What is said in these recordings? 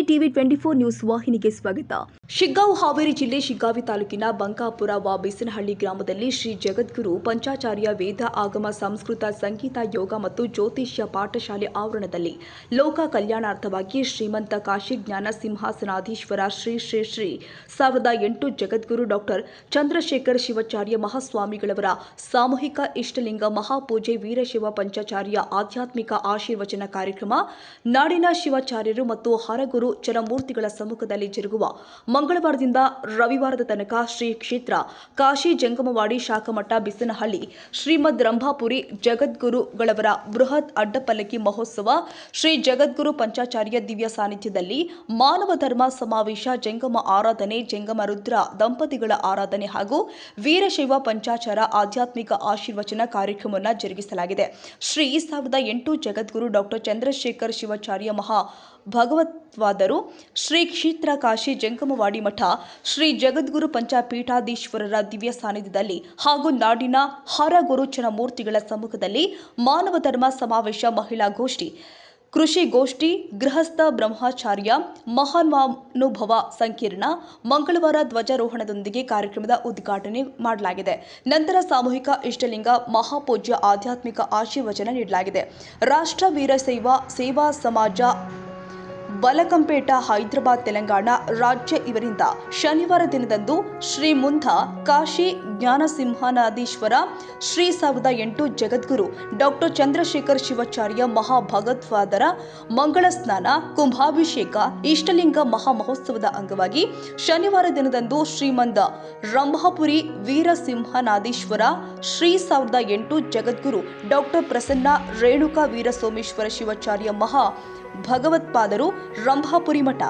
TV 24 news ವಾಹಿನಿಗೆ ಸ್ವಾಗತ. ಶಿಗ್ಗಾಂವ್ ಹಾವೇರಿ ಜಿಲ್ಲೆ ಶಿಗ್ಗಾವಿ ತಾಲೂಕಿನ ಬಂಕಾಪುರ ಬೇಸನಹಳ್ಳಿ ಗ್ರಾಮದಲ್ಲಿ ಶ್ರೀ ಜಗದ್ಗುರು ಪಂಚಾಚಾರ್ಯ ವೇದ ಆಗಮ ಸಂಸ್ಕೃತ ಸಂಗೀತ ಯೋಗ ಮತ್ತು ಜ್ಯೋತಿಷ್ಯ ಪಾಠಶಾಲೆ ಆವರಣದಲ್ಲಿ ಲೋಕ ಕಲ್ಯಾಣಾರ್ಥವಾಗಿ ಶ್ರೀಮಂತ ಕಾಶಿ ಜ್ಞಾನ ಸಿಂಹಾಸನಾಧೀಶ್ವರ ಶ್ರೀ ಶ್ರೀ ಶ್ರೀ 1008 ಜಗದ್ಗುರು ಡಾಕ್ಟರ್ ಚಂದ್ರಶೇಖರ್ ಶಿವಾಚಾರ್ಯ ಮಹಾಸ್ವಾಮಿಗಳವರ ಸಾಮೂಹಿಕ ಇಷ್ಟಲಿಂಗ ಮಹಾಪೂಜೆ ವೀರಶೈವ ಪಂಚಾಚಾರ್ಯ ಆಧ್ಯಾತ್ಮಿಕ ಆಶೀರ್ವಚನ ಕಾರ್ಯಕ್ರಮ ನಾಡಿನ ಶಿವಾಚಾರ್ಯರು ಮತ್ತು ಹರಗುರು ಚರಮೂರ್ತಿಗಳ ಸಮ್ಮುಖದಲ್ಲಿ ಜರುಗುವ ಮಂಗಳವಾರದಿಂದ ರವಿವಾರದ ತನಕ ಶ್ರೀ ಕ್ಷೇತ್ರ ಕಾಶಿ ಜಂಗಮವಾಡಿ ಶಾಖಮಠ ಬಿಸನಹಳ್ಳಿ ಶ್ರೀಮದ್ ರಂಭಾಪುರಿ ಜಗದ್ಗುರುಗಳವರ ಬೃಹತ್ ಅಡ್ಡಪಲ್ಲಕ್ಕಿ ಮಹೋತ್ಸವ ಶ್ರೀ ಜಗದ್ಗುರು ಪಂಚಾಚಾರ್ಯ ದಿವ್ಯ ಸಾನ್ನಿಧ್ಯದಲ್ಲಿ ಮಾನವ ಧರ್ಮ ಸಮಾವೇಶ ಜಂಗಮ ಆರಾಧನೆ ಜಂಗಮ ರುದ್ರ ದಂಪತಿಗಳ ಆರಾಧನೆ ಹಾಗೂ ವೀರಶೈವ ಪಂಚಾಚಾರ ಆಧ್ಯಾತ್ಮಿಕ ಆಶೀರ್ವಚನ ಕಾರ್ಯಕ್ರಮವನ್ನು ಜರುಗಿಸಲಾಗಿದೆ. ಶ್ರೀ 1008 ಜಗದ್ಗುರು ಡಾಕ್ಟರ್ ಚಂದ್ರಶೇಖರ್ ಶಿವಾಚಾರ್ಯ ಮಹಾ ಭಗವತ್ಪಾದರು ಶ್ರೀ ಕ್ಷೇತ್ರ ಕಾಶಿ ಜಂಗಮವಾಡಿ ಮಠ ಶ್ರೀ ಜಗದ್ಗುರು ಪಂಚಪೀಠಾಧೀಶ್ವರರ ದಿವ್ಯ ಸಾನ್ನಿಧ್ಯದಲ್ಲಿ ಹಾಗೂ ನಾಡಿನ ಹರಗುರು ಚರಮೂರ್ತಿಗಳ ಸಮ್ಮುಖದಲ್ಲಿ ಮಾನವ ಧರ್ಮ ಸಮಾವೇಶ ಮಹಿಳಾ ಗೋಷ್ಠಿ ಕೃಷಿ ಗೋಷ್ಠಿ ಗೃಹಸ್ಥ ಬ್ರಹ್ಮಚಾರ್ಯ ಮಹಾನುಭವ ಸಂಕೀರ್ಣ ಮಂಗಳವಾರ ಧ್ವಜಾರೋಹಣದೊಂದಿಗೆ ಕಾರ್ಯಕ್ರಮದ ಉದ್ಘಾಟನೆ ಮಾಡಲಾಗಿದೆ. ನಂತರ ಸಾಮೂಹಿಕ ಇಷ್ಟಲಿಂಗ ಮಹಾಪೂಜ್ಯ ಆಧ್ಯಾತ್ಮಿಕ ಆಶೀರ್ವಚನ ನೀಡಲಾಗಿದೆ. ರಾಷ್ಟ್ರ ವೀರಶೈವ ಸೇವಾ ಸಮಾಜ ಬಲಕಂಪೇಟ ಹೈದರಾಬಾದ್ ತೆಲಂಗಾಣ ರಾಜ್ಯ ಇವರಿಂದ ಶನಿವಾರ ದಿನದಂದು ಶ್ರೀ ಮುಂದ ಕಾಶಿ ಜ್ಞಾನಸಿಂಹನಾಧೀಶ್ವರ ಶ್ರೀ 1008 ಜಗದ್ಗುರು ಡಾಕ್ಟರ್ ಚಂದ್ರಶೇಖರ್ ಶಿವಾಚಾರ್ಯ ಮಹಾಭಗವತ್ಪಾದರ ಮಂಗಳ ಸ್ನಾನ ಕುಂಭಾಭಿಷೇಕ ಇಷ್ಟಲಿಂಗ ಮಹಾ ಮಹೋತ್ಸವದ ಅಂಗವಾಗಿ ಶನಿವಾರ ದಿನದಂದು ಶ್ರೀಮಂತ ರಂಭಾಪುರಿ ವೀರಸಿಂಹನಾಧೀಶ್ವರ ಶ್ರೀ 1008 ಜಗದ್ಗುರು ಡಾಕ್ಟರ್ ಪ್ರಸನ್ನ ರೇಣುಕಾ ವೀರಸೋಮೇಶ್ವರ ಶಿವಾಚಾರ್ಯ ಮಹಾ ಭಗವತ್ಪಾದರು ರಂಭಾಪುರಿ ಮಠ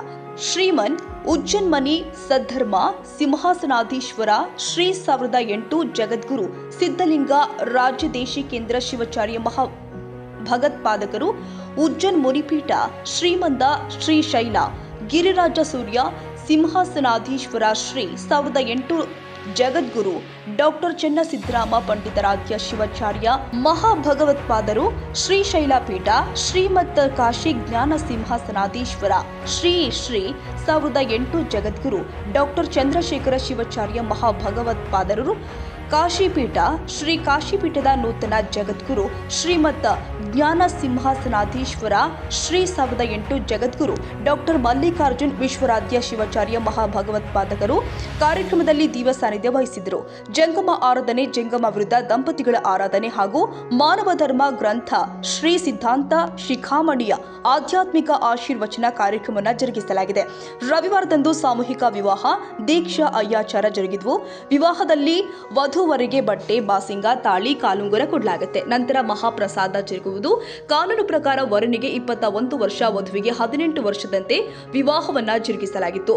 ಶ್ರೀಮನ್ ಉಜ್ಜನ್ಮನಿ ಸದ್ಧರ್ಮ ಸಿಂಹಾಸನಾಧೀಶ್ವರ ಶ್ರೀ 1008 ಜಗದ್ಗುರು ಸಿದ್ಧಲಿಂಗ ರಾಜ್ಯದೇಶಿ ಕೇಂದ್ರ ಶಿವಾಚಾರ್ಯ ಮಹಾ ಭಗತ್ಪಾದಕರು ಉಜ್ಜನ್ ಮುನಿಪೀಠ ಶ್ರೀಮಂತ ಶ್ರೀಶೈಲ ಗಿರಿರಾಜ ಸೂರ್ಯ ಸಿಂಹಾಸನಾಧೀಶ್ವರ ಶ್ರೀ 1008 ಜಗದ್ಗುರು ಡಾಕ್ಟರ್ ಚನ್ನಸಿದ್ದರಾಮ ಪಂಡಿತಾರಾಧ್ಯ ಶಿವಾಚಾರ್ಯ ಮಹಾಭಗವತ್ಪಾದರು ಶ್ರೀಶೈಲ ಪೀಠ ಶ್ರೀಮತ್ ಕಾಶಿ ಜ್ಞಾನ ಸಿಂಹಾಸನಾಧೀಶ್ವರ ಶ್ರೀ ಶ್ರೀ 1008 ಜಗದ್ಗುರು ಡಾಕ್ಟರ್ ಚಂದ್ರಶೇಖರ ಶಿವಾಚಾರ್ಯ ಮಹಾಭಗವತ್ಪಾದರು ಕಾಶಿಪೀಠ ಶ್ರೀ ಕಾಶಿಪೀಠದ ನೂತನ ಜಗದ್ಗುರು ಶ್ರೀಮತ್ ಜ್ಞಾನ ಸಿಂಹಾಸನಾಧೀಶ್ವರ ಶ್ರೀ 1008 ಜಗದ್ಗುರು ಡಾಕ್ಟರ್ ಮಲ್ಲಿಕಾರ್ಜುನ್ ವಿಶ್ವರಾಧ್ಯ ಶಿವಾಚಾರ್ಯ ಮಹಾಭಗವತ್ಪಾದಕರು ಕಾರ್ಯಕ್ರಮದಲ್ಲಿ ದಿವ್ಯ ಸಾನ್ನಿಧ್ಯ ವಹಿಸಿದರು. ಜಂಗಮ ಆರಾಧನೆ ಜಂಗಮ ವಿರುದ್ಧ ದಂಪತಿಗಳ ಆರಾಧನೆ ಹಾಗೂ ಮಾನವ ಧರ್ಮ ಗ್ರಂಥ ಶ್ರೀ ಸಿದ್ಧಾಂತ ಶಿಖಾಮಣಿಯ ಆಧ್ಯಾತ್ಮಿಕ ಆಶೀರ್ವಚನ ಕಾರ್ಯಕ್ರಮವನ್ನು ಜರುಗಿಸಲಾಗಿದೆ. ರವಿವಾರದಂದು ಸಾಮೂಹಿಕ ವಿವಾಹ ದೀಕ್ಷಾ ಅಯ್ಯಾಚಾರ ಜರುಗಿದ್ವು. ವಿವಾಹದಲ್ಲಿ ವಧುವರಿಗೆ ಬಟ್ಟೆ ಬಾಸಿಂಗ ತಾಳಿ ಕಾಲುಂಗುರ ಕೊಡಲಾಗುತ್ತೆ. ನಂತರ ಮಹಾಪ್ರಸಾದ ಜರುಗುವುದು. ಕಾನೂನು ಪ್ರಕಾರ ವರನಿಗೆ 21 ವರ್ಷ ವಧುವಿಗೆ 18 ವರ್ಷದಂತೆ ವಿವಾಹವನ್ನ ಜರುಗಿಸಲಾಗಿತ್ತು.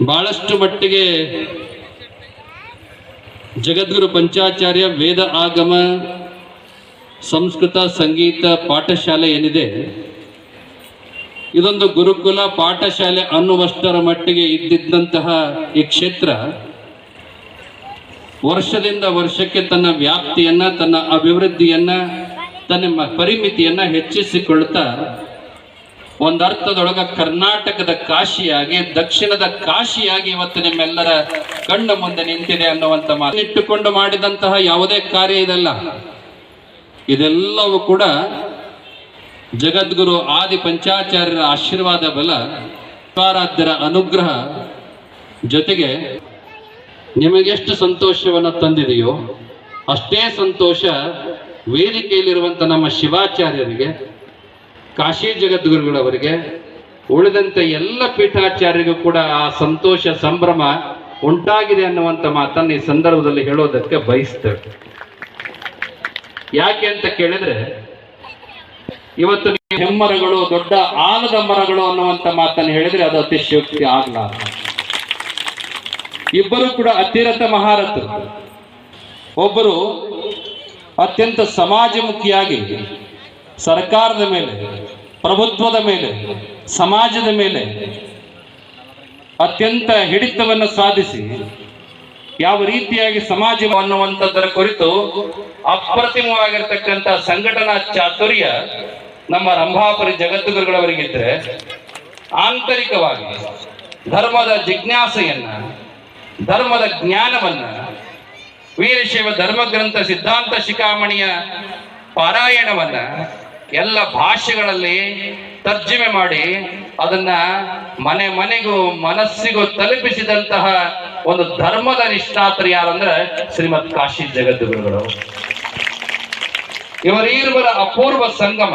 ಬಹಳಷ್ಟು ಮಟ್ಟಿಗೆ ಜಗದ್ಗುರು ಪಂಚಾಚಾರ್ಯ ವೇದ ಆಗಮ ಸಂಸ್ಕೃತ ಸಂಗೀತ ಪಾಠಶಾಲೆ ಏನಿದೆ, ಇದೊಂದು ಗುರುಕುಲ ಪಾಠಶಾಲೆ ಅನ್ನುವಷ್ಟರ ಮಟ್ಟಿಗೆ ಇದ್ದಿದ್ದಂತಹ ಈ ಕ್ಷೇತ್ರ ವರ್ಷದಿಂದ ವರ್ಷಕ್ಕೆ ತನ್ನ ವ್ಯಾಪ್ತಿಯನ್ನ ತನ್ನ ಅಭಿವೃದ್ಧಿಯನ್ನ ತನ್ನ ಪರಿಮಿತಿಯನ್ನ ಹೆಚ್ಚಿಸಿಕೊಳ್ತಾ ಒಂದರ್ಥದೊಳಗ ಕರ್ನಾಟಕದ ಕಾಶಿಯಾಗಿ ದಕ್ಷಿಣದ ಕಾಶಿಯಾಗಿ ಇವತ್ತು ನಿಮ್ಮೆಲ್ಲರ ಕಣ್ಣ ಮುಂದೆ ನಿಂತಿದೆ ಅನ್ನುವಂಥ ಮಾತನ್ನಿಟ್ಟುಕೊಂಡು ಮಾಡಿದಂತಹ ಯಾವುದೇ ಕಾರ್ಯ ಇದಲ್ಲ. ಇದೆಲ್ಲವೂ ಕೂಡ ಜಗದ್ಗುರು ಆದಿ ಪಂಚಾಚಾರ್ಯರ ಆಶೀರ್ವಾದ ಬಲ, ಆರಾಧ್ಯರ ಅನುಗ್ರಹ ಜೊತೆಗೆ ನಿಮಗೆಷ್ಟು ಸಂತೋಷವನ್ನು ತಂದಿದೆಯೋ ಅಷ್ಟೇ ಸಂತೋಷ ವೇದಿಕೆಯಲ್ಲಿರುವಂಥ ನಮ್ಮ ಶಿವಾಚಾರ್ಯರಿಗೆ, ಕಾಶಿ ಜಗದ್ಗುರುಗಳವರಿಗೆ, ಉಳಿದಂತೆ ಎಲ್ಲ ಪೀಠಾಚಾರ್ಯರಿಗೂ ಕೂಡ ಆ ಸಂತೋಷ ಸಂಭ್ರಮ ಉಂಟಾಗಿದೆ ಅನ್ನುವಂಥ ಮಾತನ್ನು ಈ ಸಂದರ್ಭದಲ್ಲಿ ಹೇಳೋದಕ್ಕೆ ಬಯಸ್ತೇವೆ. ಯಾಕೆ ಅಂತ ಕೇಳಿದ್ರೆ, ಇವತ್ತು ಹೆಮ್ಮರಗಳು ದೊಡ್ಡ ಆಲದ ಮರಗಳು ಅನ್ನುವಂಥ ಮಾತನ್ನು ಹೇಳಿದ್ರೆ ಅದು ಅತಿಶಯೋಕ್ತಿ ಆಗಲಾರದು. ಇಬ್ಬರು ಕೂಡ ಅತಿರಥ ಮಹಾರಥರು. ಒಬ್ಬರು ಅತ್ಯಂತ ಸಮಾಜಮುಖಿಯಾಗಿ ಸರ್ಕಾರದ ಮೇಲೆ, ಪ್ರಭುತ್ವದ ಮೇಲೆ, ಸಮಾಜದ ಮೇಲೆ ಅತ್ಯಂತ ಹಿಡಿತವನ್ನು ಸಾಧಿಸಿ ಯಾವ ರೀತಿಯಾಗಿ ಸಮಾಜ ಅನ್ನುವಂಥದ್ದರ ಕುರಿತು ಅಪ್ರತಿಮವಾಗಿರ್ತಕ್ಕಂಥ ಸಂಘಟನಾ ಚಾತುರ್ಯ ನಮ್ಮ ರಂಭಾಪುರಿ ಜಗದ್ಗುರುಗಳವರಿಗಿದ್ರೆ, ಆಂತರಿಕವಾಗಿ ಧರ್ಮದ ಜಿಜ್ಞಾಸೆಯನ್ನ, ಧರ್ಮದ ಜ್ಞಾನವನ್ನ, ವೀರಶೈವ ಧರ್ಮಗ್ರಂಥ ಸಿದ್ಧಾಂತ ಶಿಖಾಮಣಿಯ ಪಾರಾಯಣವನ್ನ ಎಲ್ಲ ಭಾಷೆಗಳಲ್ಲಿ ತರ್ಜುಮೆ ಮಾಡಿ ಅದನ್ನ ಮನೆ ಮನೆಗೂ ಮನಸ್ಸಿಗೂ ತಲುಪಿಸಿದಂತಹ ಒಂದು ಧರ್ಮದ ನಿಷ್ಠಾತರು ಯಾರಂದ್ರೆ ಶ್ರೀಮದ್ ಕಾಶಿ ಜಗದ್ಗುರುಗಳು. ಇವರೀರ್ವರ ಅಪೂರ್ವ ಸಂಗಮ.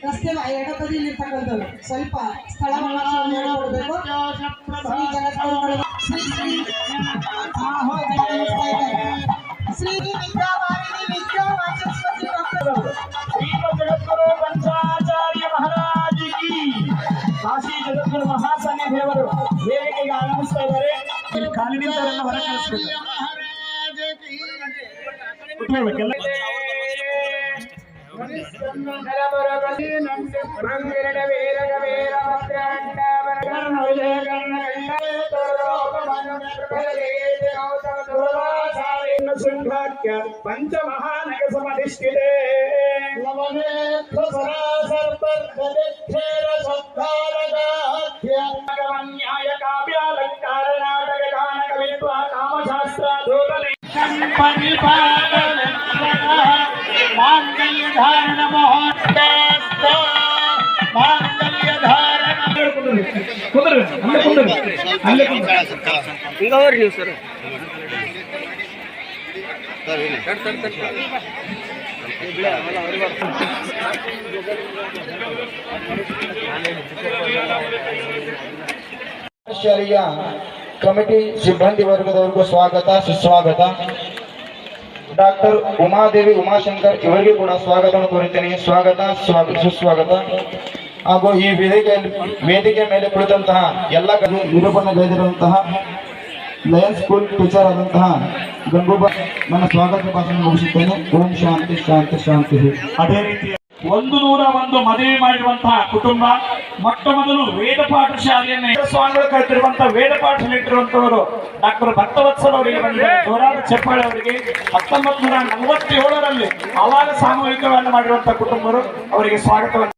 ರಸ್ತೆ ಎಡಬದಿಯಲ್ಲಿರ್ತಕ್ಕಂಥದ್ದು ಸ್ವಲ್ಪ ಸ್ಥಳವನ್ನು ನೋಡಬೇಕು. ಶ್ರೀ ಜಗದ್ಗುರುಗಳು ಶ್ರೀ ಜಗದ್ಗುರು ಪಂಚಾಚಾರ್ಯ ಮಹಾರಾಜ್ ಕಿ ಕಾಶಿ ಜಗದ್ಗುರು ಮಹಾಸನ್ನಿಧಿಯವರು ವೇದಿಕೆಗೆ ಆಗಮಿಸ್ತಾ ಇದ್ದಾರೆ. ಇಲ್ಲಿ ಖಾಲಿ ನಿಂತವರನ್ನು ಹೊರ ಕಳಿಸಬೇಕು. ಪಂಚಮಹಾನಗ ಸಮಧಿಷ್ಠಿತೆ ನ್ಯಾಯ ಕಾವ್ಯಾಲಂಕಾರ ನಾಟಕ ಗಾನ ಕವಿತ್ವ ಕಾಮಶಾಸ್ತ್ರ ಧೋರಣೆ ಮಾಂಗಲ್ಯ ಧಾರಣ ಮಾಂಗಲ್ಯ ಧಾರಣ ಹಿಂಗವ್ರಿ ನೀವು ಸರ್ ಶಾಲೆಯ ಕಮಿಟಿ ಸಿಬ್ಬಂದಿ ವರ್ಗದವರಿಗೂ ಸ್ವಾಗತ ಸುಸ್ವಾಗತ. ಡಾಕ್ಟರ್ ಉಮಾದೇವಿ ಉಮಾಶಂಕರ್ ಇವರಿಗೆ ಕೂಡ ಸ್ವಾಗತವನ್ನು ಕೋರುತ್ತೇನೆ. ಸ್ವಾಗತ ಸುಸ್ವಾಗತ. ಹಾಗೂ ಈ ವೇದಿಕೆ ಮೇಲೆ ಕುಳಿತಂತಹ ಎಲ್ಲ ನಿರೂಪಣೆಗೈದಿರುವಂತಹ ಲಯನ್ಸ್ ಸ್ಕೂಲ್ ಟೀಚರ್ ಆದಂತಹ ಗಂಗೂಬಾ ನನ್ನ ಸ್ವಾಗತ ಭಾಷಣ ಮುಗಿಸುತ್ತೇನೆ. ಓಂ ಶಾಂತಿ ಶಾಂತಿ ಶಾಂತಿ. ಅದೇ ರೀತಿ 101 ಮದುವೆ ಮಾಡಿರುವಂತಹ ಕುಟುಂಬ, ಮೊಟ್ಟ ಮೊದಲು ವೇದ ಪಾಠ ಶಾಲೆಯನ್ನು ಸ್ವಾಮಿಗಳು ಕಲಿತಿರುವಂತಹ ವೇದ ಪಾಠ ಇಟ್ಟಿರುವಂತವರು ಡಾಕ್ಟರ್ ಭಕ್ತವತ್ಸಲ ಅವರಿಗೆ ಬಂದಿದ್ದಾರೆ. ಜೋರಾದ ಚಪ್ಪಾಳೆ ಅವರಿಗೆ. 1947ರಲ್ಲಿ ಅವಾಗ ಸಾಮೂಹಿಕವನ್ನು ಮಾಡಿರುವಂತಹ ಕುಟುಂಬರು, ಅವರಿಗೆ ಸ್ವಾಗತವನ್ನು.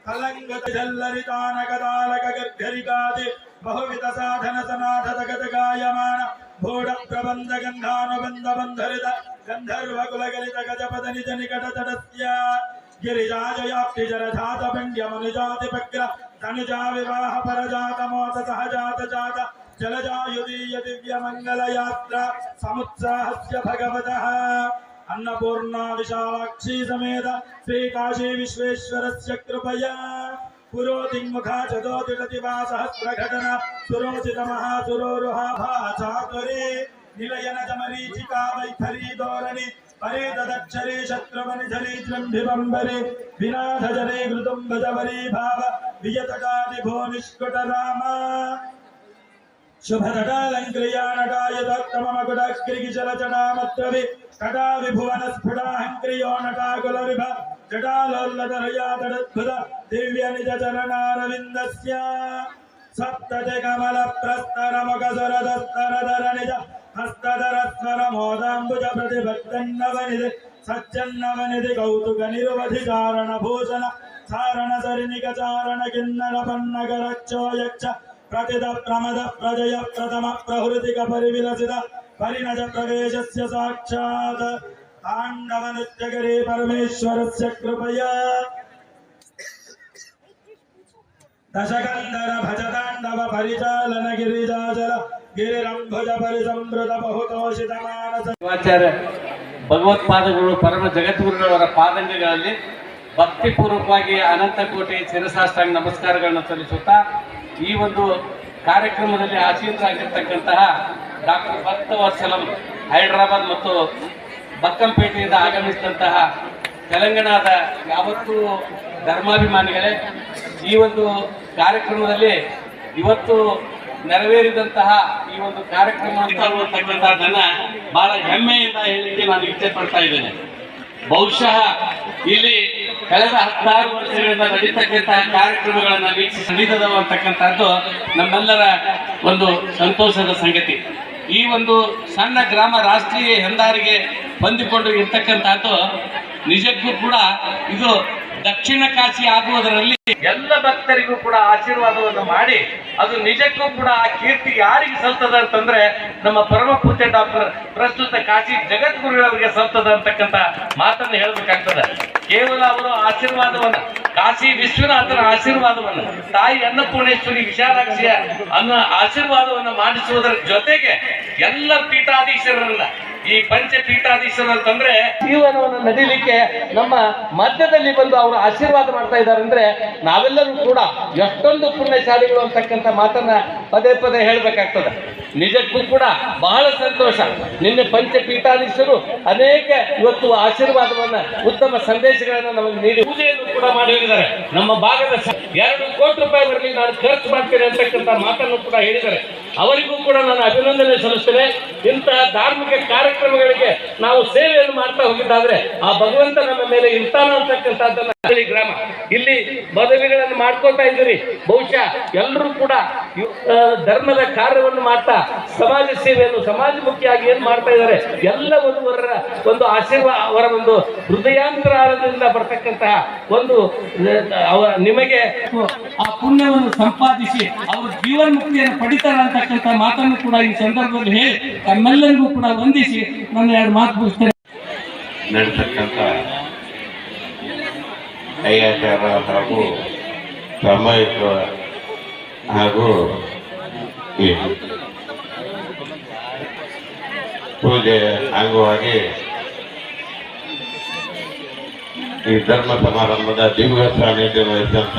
ಕಲಂಗದ ಜಲ್ಲರಿತಾನಗದಾಲಕ ಗರ್ಗರಿಗಾದೆ ಬಹುವಿಧ ಸಾಧನ ಸನಾಥದ ಗದಗಾಯಮಾನ ಭೋಡ ಪ್ರಬಂಧ ಗಂಧಾನುಬಂಧ ಬಂಧರಿತ ಗಂಧರ್ವ ಕುಲಗಲಿತ ಗಜಪದ ನಿಜ ನಿಕಟ ತಡಸ್ಯ ಗಿರಿಜಾಜಯಾಪ್ತಿ ಜರಜಾತ ಪಂಡ್ಯ ಮನುಜಾತಿ ಪಗ್ರ ತನುಜಾ ವಿವಾಹ ಪರಜಾತ ಮೋಸ ಸಹಜಾತ ಜಾತ ಜಲಜಾಯುದೀಯ ದಿವ್ಯ ಮಂಗಲ ಯಾತ್ರ ಸಮುತ್ಸಾಹಸ್ಯ ಭಗವತಃ अन्नपूर्णा विशालाक्षी समेत श्री काशी विश्वेश्वरस्य कृपया पुरोतिमुखा चतोतिरतिवा सहस्रघटना सुरोचित महासुरोरुहा भाचातुरे निलयन जमरीचिका वैखरी धोरणि परिदक्षरे शत्रुवनिधरी जृम्भिबम्बरे विनाथजरे घृतुम्बजवरी भाव वियतकादि भो निष्कुट रामा शुभदटालङ्क्रिया नटायतोत्तममकुटग्रिगिजलजटामत्रवि कटा विभुवन स्फुटाहङ्क्रियो नटाकुलविभ जटालोल्लतरयातडद्भुत दिव्य निज चरणारविन्दस्य सप्तति कमल प्रस्तरमुखसुरदस्तरधर निज हस्तधरस्वर मोदाम्बुज प्रतिभक्तन्नवनिधि सज्जन्नवनिधि कौतुक निरवधि चारण भूषण चारण सरिनिक चारण किन्नर पन्नगरच्चो यच्छ प्रतिद प्रमद प्रजय प्रथम प्रहृतिक परिविलसित परिणज प्रवेशस्य साक्षात् ताण्डव नृत्यकरे परमेश्वरस्य कृपया दशकन्धर भज ताण्डव परिचालन गिरिजाचल गिरिरम्भुज परिसंवृत बहुतोषित मानस. ಆಚಾರ್ಯ ಭಗವತ್ಪಾದಗಳು ಪರಮ ಜಗದ್ಗುರುಗಳವರ ಪಾದಂಗಗಳಲ್ಲಿ ಭಕ್ತಿಪೂರ್ವಕವಾಗಿ ಅನಂತ ಕೋಟಿ ಶಿರಸಾಷ್ಟಾಂಗ ನಮಸ್ಕಾರಗಳನ್ನು ಸಲ್ಲಿಸುತ್ತಾ ಈ ಒಂದು ಕಾರ್ಯಕ್ರಮದಲ್ಲಿ ಆಸೀನರಾಗಿರ್ತಕ್ಕಂತಹ ಡಾಕ್ಟರ್ ಭಕ್ತವತ್ಸಲಂ ಹೈದರಾಬಾದ್ ಮತ್ತು ಬಕ್ಕಂಪೇಟೆಯಿಂದ ಆಗಮಿಸಿದಂತಹ ತೆಲಂಗಾಣದ ಯಾವತ್ತೂ ಧರ್ಮಾಭಿಮಾನಿಗಳೇ, ಈ ಒಂದು ಕಾರ್ಯಕ್ರಮದಲ್ಲಿ ಇವತ್ತು ನೆರವೇರಿದಂತಹ ಈ ಒಂದು ಕಾರ್ಯಕ್ರಮ ಅಂತಕ್ಕಂಥದ್ದನ್ನ ಬಹಳ ಹೆಮ್ಮೆಯಿಂದ ಹೇಳಲಿಕ್ಕೆ ನಾನು ಇಚ್ಛೆ ಪಡ್ತಾ ಇದ್ದೇನೆ. ಬಹುಶಃ ಇಲ್ಲಿ ಕಳೆದ 16 ವರ್ಷಗಳಿಂದ ನಡೀತಕ್ಕಂತಹ ಕಾರ್ಯಕ್ರಮಗಳನ್ನು ನಡೀತದವು ಅಂತಕ್ಕಂಥದ್ದು ನಮ್ಮೆಲ್ಲರ ಒಂದು ಸಂತೋಷದ ಸಂಗತಿ. ಈ ಒಂದು ಸಣ್ಣ ಗ್ರಾಮ ರಾಷ್ಟ್ರೀಯ ಹೆದ್ದಾರಿಗೆ ಹೊಂದಿಕೊಂಡು ಇರ್ತಕ್ಕಂಥದ್ದು ನಿಜಕ್ಕೂ ಕೂಡ ಇದು ದಕ್ಷಿಣ ಕಾಶಿ ಆಗುವುದರಲ್ಲಿ ಎಲ್ಲ ಭಕ್ತರಿಗೂ ಕೂಡ ಆಶೀರ್ವಾದವನ್ನು ಮಾಡಿ, ಅದು ನಿಜಕ್ಕೂ ಕೂಡ ಆ ಕೀರ್ತಿ ಯಾರಿಗೆ ಸಲ್ತದ ಅಂತಂದ್ರೆ ನಮ್ಮ ಪರಮ ಪೂಜ್ಯ ಡಾಕ್ಟರ್ ಪ್ರಸ್ತುತ ಕಾಶಿ ಜಗದ್ಗುರುಗಳವರಿಗೆ ಸಲ್ತದ ಅಂತಕ್ಕಂಥ ಮಾತನ್ನು ಹೇಳಬೇಕಾಗ್ತದೆ. ಕೇವಲ ಅವರು ಆಶೀರ್ವಾದವನ್ನ, ಕಾಶಿ ವಿಶ್ವನಾಥನ ಆಶೀರ್ವಾದವನ್ನು, ತಾಯಿ ಅನ್ನಪೂರ್ಣೇಶ್ವರಿ ವಿಶಾಲಾಕ್ಷಿಯ ಆಶೀರ್ವಾದವನ್ನು ಮಾಡಿಸುವುದರ ಜೊತೆಗೆ ಎಲ್ಲ ಪೀಠಾಧೀಶರನ್ನ, ಈ ಪಂಚಪೀಠಾಧೀಶರು ಅಂತಂದ್ರೆ ಜೀವನವನ್ನು ನಡೀಲಿಕ್ಕೆ ನಮ್ಮ ಮಧ್ಯದಲ್ಲಿ ಬಂದು ಅವರು ಆಶೀರ್ವಾದ ಮಾಡ್ತಾ ಇದ್ದಾರೆ ಅಂದ್ರೆ ನಾವೆಲ್ಲರೂ ಕೂಡ ಎಷ್ಟೊಂದು ಪುಣ್ಯಶಾಲಿಗಳು ಅಂತಕ್ಕಂಥ ಮಾತನ್ನ ಪದೇ ಪದೇ ಹೇಳಬೇಕಾಗ್ತದೆ. ನಿಜಕ್ಕೂ ಕೂಡ ಬಹಳ ಸಂತೋಷ. ನಿನ್ನೆ ಪಂಚಪೀಠಾಧೀಶರು ಅನೇಕ ಇವತ್ತು ಆಶೀರ್ವಾದವನ್ನ, ಉತ್ತಮ ಸಂದೇಶಗಳನ್ನು ನಮಗೆ ನೀಡಿ ಪೂಜೆಯನ್ನು ಕೂಡ ಮಾಡಿ ಹೇಳಿದ್ದಾರೆ. ನಮ್ಮ ಭಾಗದ 2 ಕೋಟಿ ರೂಪಾಯಿ ಬರಲಿ ನಾನು ಖರ್ಚು ಮಾಡ್ತೇನೆ ಅಂತಕ್ಕಂಥ ಮಾತನ್ನು ಕೂಡ ಹೇಳಿದ್ದಾರೆ. ಅವರಿಗೂ ಕೂಡ ನಾನು ಅಭಿನಂದನೆ ಸಲ್ಲಿಸ್ತೇನೆ. ಇಂತಹ ಧಾರ್ಮಿಕ ಕಾರ್ಯಕ್ರಮಗಳಿಗೆ ನಾವು ಸೇವೆಯನ್ನು ಮಾಡ್ತಾ ಹೋಗಿದ್ದಾದ್ರೆ ಆ ಭಗವಂತ ನಮ್ಮ ಮೇಲೆ ಇರ್ತಾನ ಅಂತಕ್ಕಂಥದ್ದನ್ನ ಗ್ರಾಮ ಇಲ್ಲಿ ಮದುವೆಗಳನ್ನು ಮಾಡ್ಕೊಳ್ತಾ ಇದ್ದೀರಿ. ಬಹುಶಃ ಎಲ್ಲರೂ ಕೂಡ ಧರ್ಮದ ಕಾರ್ಯವನ್ನು ಮಾಡ್ತಾ ಸಮಾಜ ಸೇವೆಯನ್ನು ಸಮಾಜಮುಖಿಯಾಗಿ ಏನ್ ಮಾಡ್ತಾ ಇದ್ದಾರೆ. ಎಲ್ಲ ವಧುವರರ ಒಂದು ಆಶೀರ್ವಾದ, ಅವರ ಒಂದು ಹೃದಯಾಂತರಾಳದಿಂದ ಬರ್ತಕ್ಕಂತಹ ಒಂದು ನಿಮಗೆ ಆ ಪುಣ್ಯವನ್ನು ಸಂಪಾದಿಸಿ ಅವರು ಜೀವನ್ಮುಕ್ತಿಯನ್ನು ಪಡಿತಾರೆ ಅಂತಕ್ಕಂಥ ಮಾತನ್ನು ಕೂಡ ಈ ಸಂದರ್ಭದಲ್ಲಿ ಹೇಳಿ ತಮ್ಮೆಲ್ಲರಿಗೂ ಕೂಡ ವಂದಿಸಿ ನನ್ನ 2 ಮಾತು ಮುಗಿಸ್ತೇನೆ. ನಡೆಸತಕ್ಕಂಥ ಐಯಾಚಾರ ಹಾಗೂ ಸಾಮೂಹಿಕ ಹಾಗೂ ಈ ಪೂಜೆ ಅಂಗವಾಗಿ ಈ ಧರ್ಮ ಸಮಾರಂಭದ ದಿವ್ಯ ಸಾನ್ನಿಧ್ಯ ವಹಿಸಿದಂಥ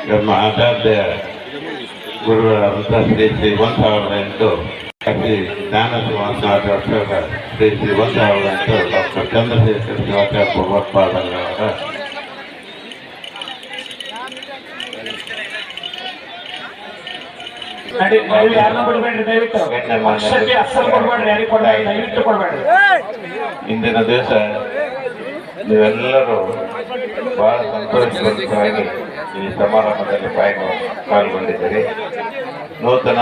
ನಮ್ಮ ಆಚಾರ್ಯ ಗುರುಗಳಾದಂಥ ಶ್ರೀ 1008 ಶ್ರೀ ಜ್ಞಾನ ಶ್ರೀ 1008 ಡಾಕ್ಟರ್ ಚಂದ್ರಶೇಖರ ಶಿವಾಚಾರ್ಯ ಭಗವತ್ಪಾದಂಗಳವರ ಇಂದಿನ ದಿವಸ ನೀವೆಲ್ಲರೂ ಬಹಳ ಸಂತೋಷವಾಗಿ ಈ ಸಮಾರಂಭದಲ್ಲಿ ಪಾಲ್ಗೊಂಡಿದ್ದೀರಿ. ನೂತನ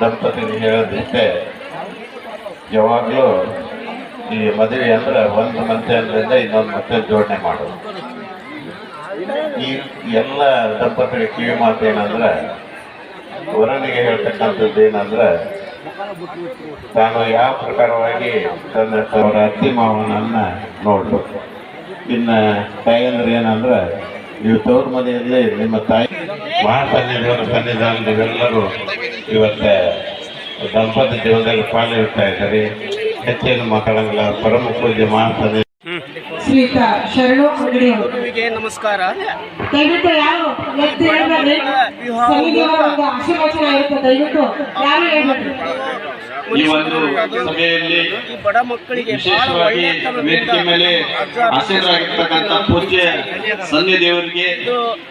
ದಂಪತಿಗೆ ಹೇಳೋದಿಷ್ಟೇ, ಯಾವಾಗಲೂ ಈ ಮದುವೆ ಅಂದ್ರೆ ಒಂದು ಮಂತ್ರಿಯಿಂದ ಇನ್ನೊಂದು ಮಂತ್ರಿ ಜೋಡಣೆ ಮಾಡೋದು. ಈ ಎಲ್ಲ ದಂಪತಿಗಳ ಕಿವಿ ಮಾತು ಏನಂದ್ರೆ, ವರನಿಗೆ ಹೇಳ್ತಕ್ಕಂಥದ್ದು ಏನಂದ್ರೆ, ತಾನು ಯಾವ ಪ್ರಕಾರವಾಗಿ ತನ್ನ ಅವರ ಅತ್ತಿ ಮಾವನನ್ನ ನೋಡ್ಬೇಕು. ಇನ್ನು ತಾಯಂದ್ರೆ ಏನಂದ್ರೆ, ನೀವು ತವ್ರ ಮನೆಯಲ್ಲಿ ನಿಮ್ಮ ತಾಯಿ ಮಹಾಸನ್ನಿಧಿಯವರ ಸನ್ನಿಧಾನ ನೀವೆಲ್ಲರೂ ಇವತ್ತೆ ದಂಪತಿ ಜೀವನದಲ್ಲಿ ಪಾಲಿರ್ತಾ ಇದ್ದಾರೆ. ಹೆಚ್ಚೇನು ಮಾತಾಡಂಗಿಲ್ಲ. ಪರಮ ಪೂಜ್ಯ ಮಹಾಸನ್ನಿಧಿ ಶ್ರೀಯುತ ಶರಣು ಅಂಗಡಿ ನಮಸ್ಕಾರ. ದಯವಿಟ್ಟು ಯಾರು ಎತ್ತಿ ಹೇಳ್ಬೇಡ್ರಿ. ಸನ್ನಿಧಿಯವರ ಒಂದು ಆಶೀರ್ವಚನ ಇರುತ್ತೆ, ದಯವಿಟ್ಟು ಯಾರು ಹೇಳ್ಬೇಡ್ರಿ. ಈ ಒಂದು ಸಭೆಯಲ್ಲಿ ಈ ಬಡ ಮಕ್ಕಳಿಗೆ ವಿಶೇಷವಾಗಿ ವೇದಿಕೆ ಮೇಲೆ ಆಸೀನರಾಗಿರ್ತಕ್ಕಂಥ ಪೂಜ್ಯ ಸನ್ನಿಧಿಯವರಿಗೆ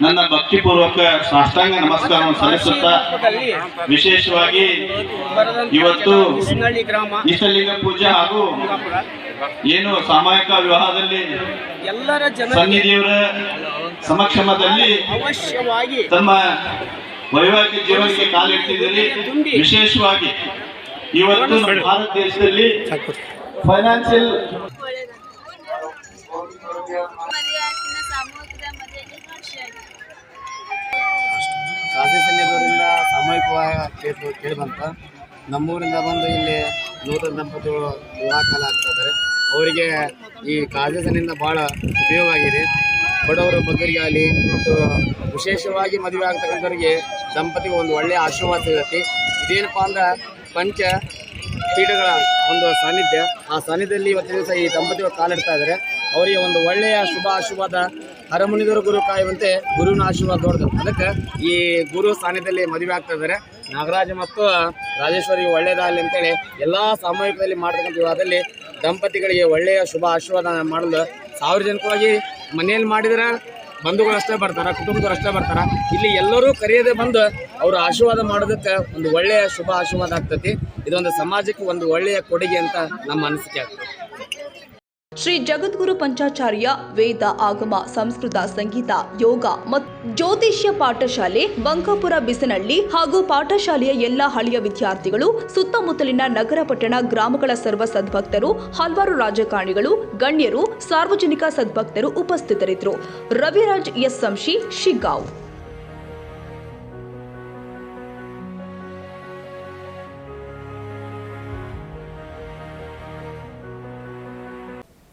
ನನ್ನ ಭಕ್ತಿಪೂರ್ವಕ ಸಾಷ್ಟಾಂಗ ನಮಸ್ಕಾರವನ್ನು ಸಲ್ಲಿಸುತ್ತಾ, ವಿಶೇಷವಾಗಿ ಇವತ್ತು ಇಷ್ಟಲಿಂಗ ಪೂಜೆ ಹಾಗೂ ಏನು ಸಾಮೂಹಿಕ ವಿವಾಹದಲ್ಲಿ ಎಲ್ಲರ ಸನ್ನಿಧಿಯವರ ಸಮಕ್ಷಮದಲ್ಲಿ ಅವಶ್ಯವಾಗಿ ತಮ್ಮ ವೈವಾಹಿಕ ಜೀವನಕ್ಕೆ ಕಾಲಿಟ್ಟಿದ್ದೀರಿ. ವಿಶೇಷವಾಗಿ ಇವತ್ತು ನಮ್ಮ ಭಾರತ ದೇಶದಲ್ಲಿ ಫೈನಾನ್ಷಿಯಲ್ ಕಾಶಿ ಸನ್ನಿಧಿಯವರಿಂದ ಸಾಮೂಹಿಕವಾಗಿ ಕೇಳಿ ಬಂತ. ನಮ್ಮೂರಿಂದ ಬಂದು ಇಲ್ಲಿ ನೂತನ ದಂಪತಿಗಳು ವಿವಾಹ ಕಾಲ ಆಗ್ತಾ ಇದ್ದಾರೆ. ಅವರಿಗೆ ಈ ಕಾಶಿ ಸನ್ನಿಧಿಯಿಂದ ಭಾಳ ಉಪಯೋಗ ಆಗಿದೆ. ಬಡವರ ಬಗ್ಗರಿಗೆ ಆಗಲಿ ಮತ್ತು ವಿಶೇಷವಾಗಿ ಮದುವೆ ಆಗ್ತಕ್ಕಂಥವ್ರಿಗೆ ದಂಪತಿಗೆ ಒಂದು ಒಳ್ಳೆಯ ಆಶೀರ್ವಾದ ಸಿಗುತ್ತೆ. ಇದೇನಪ್ಪ ಅಂದ್ರೆ ಪಂಚ ಪೀಠಗಳ ಒಂದು ಸಾನ್ನಿಧ್ಯ. ಆ ಸಾನ್ನಿಧ್ಯದಲ್ಲಿ ಇವತ್ತಿನ ದಿವಸ ಈ ದಂಪತಿಗಳು ಕಾಲಿಡ್ತಾ ಇದ್ದಾರೆ. ಅವರಿಗೆ ಒಂದು ಒಳ್ಳೆಯ ಶುಭ ಆಶೀರ್ವಾದ ಅರಮುನಿದವರು ಗುರು ಕಾಯುವಂತೆ ಗುರುವಿನ ಆಶೀರ್ವಾದ ದೊಡ್ಡದು. ಅದಕ್ಕೆ ಈ ಗುರು ಸ್ಥಾನದಲ್ಲಿ ಮದುವೆ ಆಗ್ತಾ ಇದ್ದಾರೆ. ನಾಗರಾಜ ಮತ್ತು ರಾಜೇಶ್ವರಿ ಒಳ್ಳೆಯದಾಗಲಿ ಅಂತೇಳಿ ಎಲ್ಲ ಸಾಮೂಹಿಕದಲ್ಲಿ ಮಾಡ್ತಕ್ಕಂಥ ವಿವಾಹದಲ್ಲಿ ದಂಪತಿಗಳಿಗೆ ಒಳ್ಳೆಯ ಶುಭ ಆಶೀರ್ವಾದ ಮಾಡಲು ಸಾರ್ವಜನಿಕವಾಗಿ ಮನೆಯಲ್ಲಿ ಮಾಡಿದ್ರೆ ಬಂಧುಗಳು ಅಷ್ಟೇ ಬರ್ತಾರೆ, ಕುಟುಂಬದವ್ರು ಅಷ್ಟೇ ಬರ್ತಾರೆ. ಇಲ್ಲಿ ಎಲ್ಲರೂ ಕರೆಯದೆ ಬಂದು ಅವರು ಆಶೀರ್ವಾದ ಮಾಡೋದಕ್ಕೆ ಒಂದು ಒಳ್ಳೆಯ ಶುಭ ಆಶೀರ್ವಾದ ಆಗ್ತೈತಿ. ಇದೊಂದು ಸಮಾಜಕ್ಕೆ ಒಂದು ಒಳ್ಳೆಯ ಕೊಡುಗೆ ಅಂತ ನಮ್ಮ ಅನಿಸಿಕೆ ಆಗ್ತದೆ. ಶ್ರೀ ಜಗದ್ಗುರು ಪಂಚಾಚಾರ್ಯ ವೇದ ಆಗಮ ಸಂಸ್ಕೃತ ಸಂಗೀತ ಯೋಗ ಮತ್ತು ಜ್ಯೋತಿಷ್ಯ ಪಾಠಶಾಲೆ ಬಂಕಾಪುರ ಬಿಸನಹಳ್ಳಿ ಹಾಗೂ ಪಾಠಶಾಲೆಯ ಎಲ್ಲ ಹಳೆಯ ವಿದ್ಯಾರ್ಥಿಗಳು, ಸುತ್ತಮುತ್ತಲಿನ ನಗರ ಪಟ್ಟಣ ಗ್ರಾಮಗಳ ಸರ್ವ ಸದ್ಭಕ್ತರು, ಹಲವಾರು ರಾಜಕಾರಣಿಗಳು, ಗಣ್ಯರು, ಸಾರ್ವಜನಿಕ ಸದ್ಭಕ್ತರು ಉಪಸ್ಥಿತರಿದ್ದರು. ರವಿರಾಜ್ ಎಸ್ ಸಂಶಿ, ಶಿಗ್ಗಾಂವ್.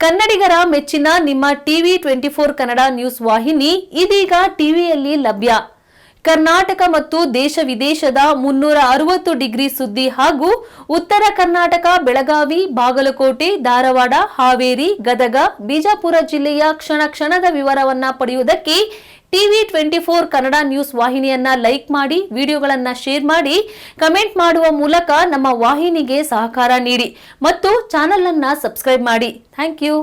ಕನ್ನಡಿಗರ ಮೆಚ್ಚಿನ ನಿಮ್ಮ ಟಿವಿ 24 ಕನ್ನಡ ನ್ಯೂಸ್ ವಾಹಿನಿ ಇದೀಗ ಟಿವಿಯಲ್ಲಿ ಲಭ್ಯ. ಕರ್ನಾಟಕ ಮತ್ತು ದೇಶ ವಿದೇಶದ 360 ಡಿಗ್ರಿ ಸುದ್ದಿ ಹಾಗೂ ಉತ್ತರ ಕರ್ನಾಟಕ, ಬೆಳಗಾವಿ, ಬಾಗಲಕೋಟೆ, ಧಾರವಾಡ, ಹಾವೇರಿ, ಗದಗ, ಬಿಜಾಪುರ ಜಿಲ್ಲೆಯ ಕ್ಷಣ ಕ್ಷಣದ ವಿವರವನ್ನ ಪಡೆಯುವುದಕ್ಕೆ ಟಿವಿ 24 ಕನ್ನಡ ನ್ಯೂಸ್ ವಾಹಿನಿಯನ್ನ ಲೈಕ್ ಮಾಡಿ, ವಿಡಿಯೋಗಳನ್ನ ಶೇರ್ ಮಾಡಿ, ಕಮೆಂಟ್ ಮಾಡುವ ಮೂಲಕ ನಮ್ಮ ವಾಹಿನಿಗೆ ಸಹಕಾರ ನೀಡಿ ಮತ್ತು ಚಾನೆಲ್ ಅನ್ನ ಸಬ್ಸ್ಕ್ರೈಬ್ ಮಾಡಿ. Thank you.